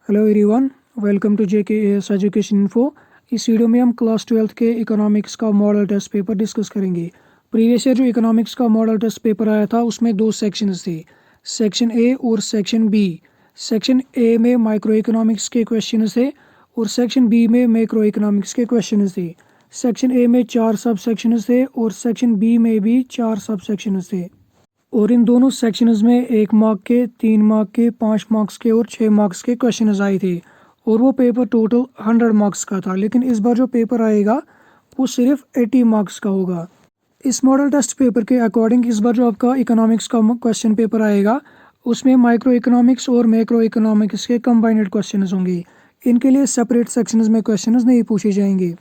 Hello everyone, welcome to JKAS education info. इस video में हम क्लास 12th के इकोनॉमिक्स का मॉडल टेस्ट पेपर डिस्कस करेंगे। प्रीवियस ईयर जो इकोनॉमिक्स का मॉडल टेस्ट पेपर आया था उसमें दो सेक्शंस थे, सेक्शन ए और सेक्शन बी। सेक्शन ए में माइक्रो इकोनॉमिक्स के क्वेश्चंस थे और सेक्शन बी में मैक्रो इकोनॉमिक्स के क्वेश्चंस थे। सेक्शन ए में 4 सब सेक्शंस थे और सेक्शन बी में भी 4 सब सेक्शंस थे और इन दोनों सेक्शंस में 1 मार्क के, 3 मार्क के, 5 मार्क्स के और 6 मार्क्स के क्वेश्चंस आए थे और वो पेपर टोटल 100 मार्क्स का था। लेकिन इस बार जो पेपर आएगा वो सिर्फ 80 मार्क्स का होगा। इस मॉडल टेस्ट पेपर के अकॉर्डिंग इस बार जो आपका इकोनॉमिक्स का क्वेश्चन पेपर आएगा उसमें माइक्रो इकोनॉमिक्स और मैक्रो इकोनॉमिक्स के कंबाइंड क्वेश्चंस होंगे। इनके लिए सेपरेट सेक्शंस में क्वेश्चंस नहीं पूछे जाएंगे।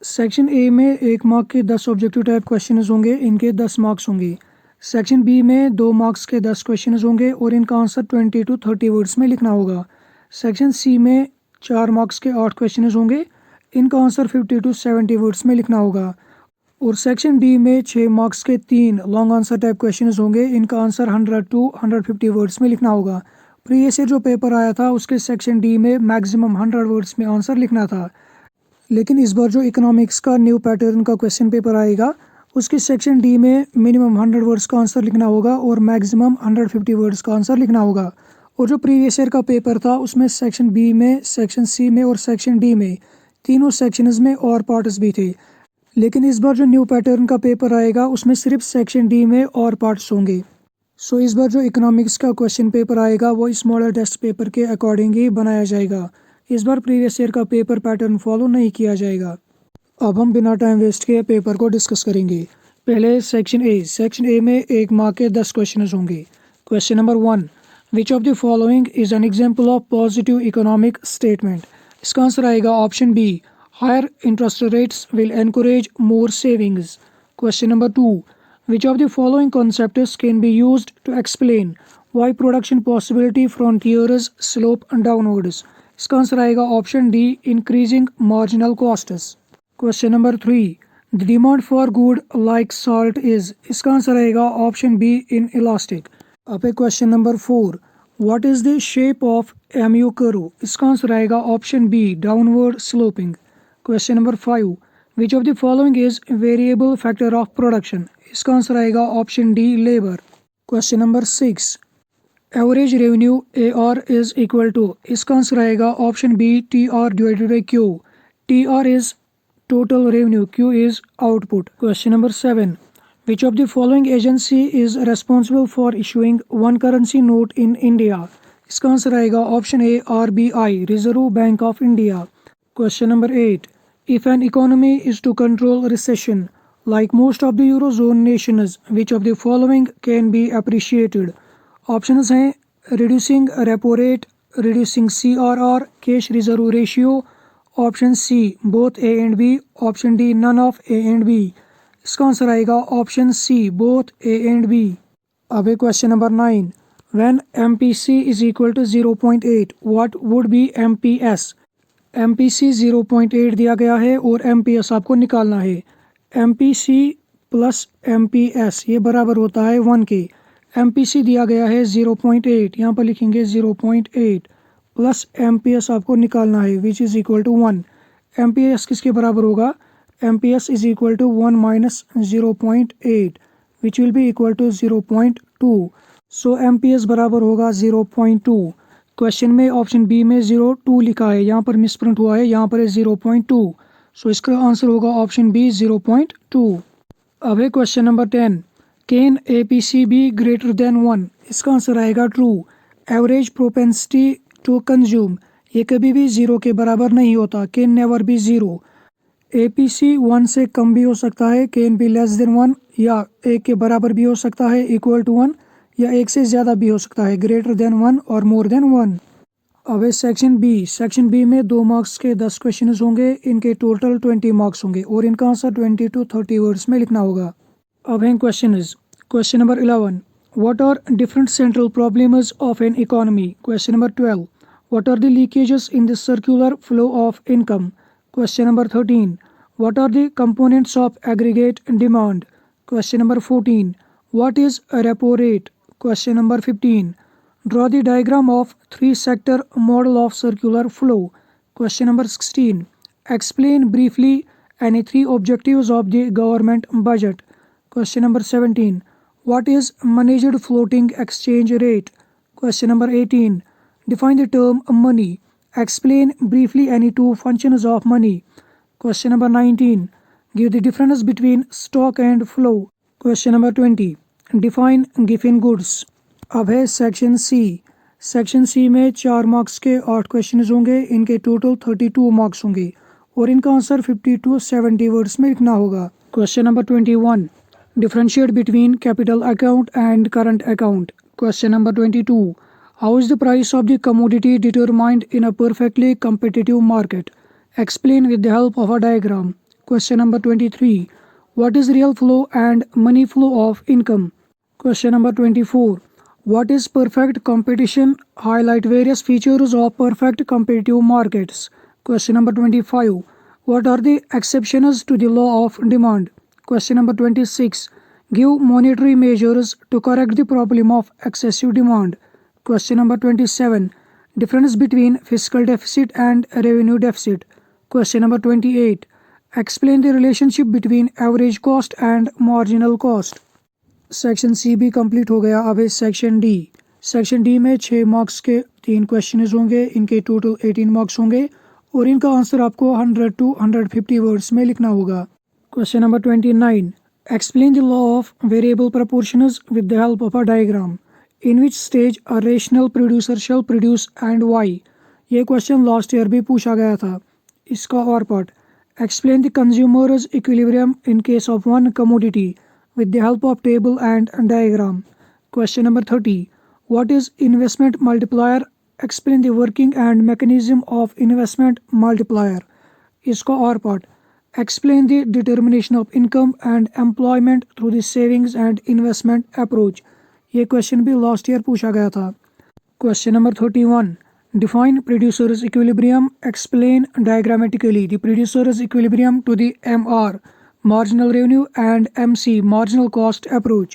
सेक्शन ए में 1 मार्क के 10 ऑब्जेक्टिव टाइप क्वेश्चंस होंगे, इनके 10 मार्क्स होंगे। सेक्शन बी में 2 मार्क्स के 10 क्वेश्चंस होंगे और इनका आंसर 20 to 30 वर्ड्स में लिखना होगा। सेक्शन सी में 4 मार्क्स के 8 क्वेश्चंस होंगे, इनका आंसर 50 to 70 वर्ड्स में लिखना होगा। और सेक्शन डी में 6 मार्क्स के 3 लॉन्ग आंसर टाइप क्वेश्चंस होंगे, इनका आंसर 100 to 150 वर्ड्स में लिखना होगा। प्रीवियस ईयर जो पेपर आया था उसके सेक्शन डी में मैक्सिमम 100 वर्ड्स में आंसर लिखना था। लेकिन इस बार जो इकोनॉमिक्स का न्यू पैटर्न का क्वेश्चन पेपर आएगा उसके सेक्शन डी में मिनिमम 100 वर्ड्स का आंसर लिखना होगा और मैक्सिमम 150 वर्ड्स का आंसर लिखना होगा। और जो प्रीवियस ईयर का पेपर था उसमें सेक्शन बी में, सेक्शन सी में और सेक्शन डी में तीनों सेक्शंस में और पार्ट्स भी थे। लेकिन इस बार जो न्यू पैटर्न का पेपर आएगा उसमें सिर्फ सेक्शन डी में और पार्ट्स होंगे। सो इस बार जो इकोनॉमिक्स का क्वेश्चन पेपर आएगा वो इस मॉडल टेस्ट पेपर के अकॉर्डिंग ही बनाया जाएगा। इस बार प्रीवियस ईयर का पेपर पैटर्न फॉलो नहीं किया जाएगा। अब हम बिना टाइम वेस्ट किए पेपर को डिस्कस करेंगे। पहले सेक्शन ए में 1 मार्क के 10 क्वेश्चन होंगे। Question number 1, which of the following is an example of positive economic statement. इसका आंसर आएगा option B, higher interest rates will encourage more savings. Question number 2, which of the following concepts can be used to explain why production possibility frontiers slope downwards. इसका answer आएगा option D, increasing marginal costs. Question number 3, the demand for good like salt is. इसका answer आएगा option B, inelastic. अब है question number 4, what is the shape of MU curve. इसका answer आएगा option B, downward sloping. Question number 5, which of the following is variable factor of production. इसका answer आएगा option D, labour. Question number 6, average revenue AR is equal to. इसका answer आएगा option B, TR divided by Q। TR is total revenue, Q is output. Question number 7, which of the following agency is responsible for issuing one currency note in India। इसका answer आएगा option A, RBI, reserve bank of India. Question number 8, if an economy is to control recession like most of the eurozone nations, which of the following can be appreciated। Options हैं reducing repo rate, reducing CRR, cash reserve ratio, option C both A and B, option D none of A and B. इसका answer आएगा option C, both A and B. अब question number 9, when MPC is equal to 0.8 what would be MPS। MPC 0.8 दिया गया है और MPS आपको निकालना है। MPC प्लस MPS ये बराबर होता है 1 के। MPC दिया गया है 0.8, यहाँ पर लिखेंगे 0.8 प्लस MPS आपको निकालना है which is equal to 1। MPS किसके बराबर होगा, MPS is equal to 1 minus 0.8 which will be equal to 0.2। So MPS बराबर होगा 0.2। क्वेश्चन में ऑप्शन बी में 0.2 लिखा है, यहाँ पर मिसप्रिंट हुआ है, यहाँ पर है 0.2। सो इसका आंसर होगा ऑप्शन बी, 0.2। अब है question number 10, can APC be greater than 1। इसका आंसर आएगा true. Average propensity to consume ये कभी भी 0 के बराबर नहीं होता, कैन नेवर बी 0। APC 1 से कम भी हो सकता है, कैन बी लेस देन 1, या 1 के बराबर भी हो सकता है, इक्वल टू 1, या 1 से ज़्यादा भी हो सकता है, ग्रेटर देन 1 और मोर देन 1। अब है सेक्शन बी में 2 मार्क्स के 10 क्वेश्चन होंगे, इनके टोटल 20 मार्क्स होंगे और इनका आंसर 20 to 30 वर्ड्स में लिखना होगा। अब है question number 11, what are different central problems of an economy। Question number 12, what are the leakages in the circular flow of income। Question number 13, what are the components of aggregate demand। Question number 14, what is a repo rate। Question number 15, Draw the diagram of three-sector model of circular flow. Question number 16. Explain briefly any three objectives of the government budget. Question number 17. What is managed floating exchange rate? Question number 18. Define the term money. Explain briefly any two functions of money. Question number 19. Give the difference between stock and flow. Question number 20. Define given goods. अब है section C. Section C में 4 marks के 8 question होंगे। इनके total 32 marks होंगे और इनका answer 50 to 70 words में लिखना होगा। Question number 21। Differentiate between capital account and current account. Question number 22। How is the price of the commodity determined in a perfectly competitive market? Explain with the help of a diagram. Question number 23. What is real flow and money flow of income? Question number 24. What is perfect competition? Highlight various features of perfect competitive markets. Question number 25. What are the exceptions to the law of demand? Question number 26. Give monetary measures to correct the problem of excessive demand. Question number 27. Difference between fiscal deficit and revenue deficit. Question number 28. Explain the relationship between average cost and marginal cost. Section C भी complete हो गया। अब है section D. Section D में 6 marks के 3 question होंगे। इनके total 18 marks होंगे और इनका आंसर आपको 100 to 150 वर्ड्स में लिखना होगा। Question number 29। Explain the law of variable proportions with the help of a diagram. In which stage a rational producer shall produce and why. ये क्वेश्चन लास्ट ईयर भी पूछा गया था। इसका और पार्ट। Explain the consumers equilibrium in case of one commodity with the help of table and diagram. Question number 30. What is investment multiplier? Explain the working and mechanism of investment multiplier. इसका और part. Explain the determination of income and employment through the savings and investment approach. ये question भी last year पूछा गया था। Question number 31. Define producer's equilibrium. Explain diagrammatically the producer's equilibrium to the MR. Marginal revenue and MC marginal cost approach.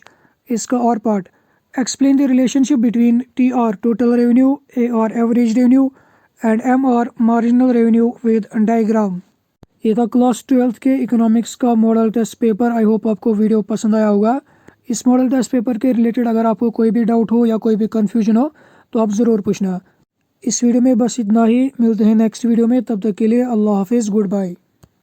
इसका और part. Explain the relationship between TR total revenue, AR average revenue and MR marginal revenue with diagram. ये था class 12th के economics का model test paper. I hope आपको video पसंद आया होगा। इस मॉडल टेस्ट पेपर के रिलेटेड अगर आपको कोई भी डाउट हो या कोई भी कन्फ्यूजन हो तो आप ज़रूर पूछना। इस वीडियो में बस इतना ही। मिलते हैं नेक्स्ट वीडियो में। तब तक के लिए अल्लाह हाफिज़। Good bye.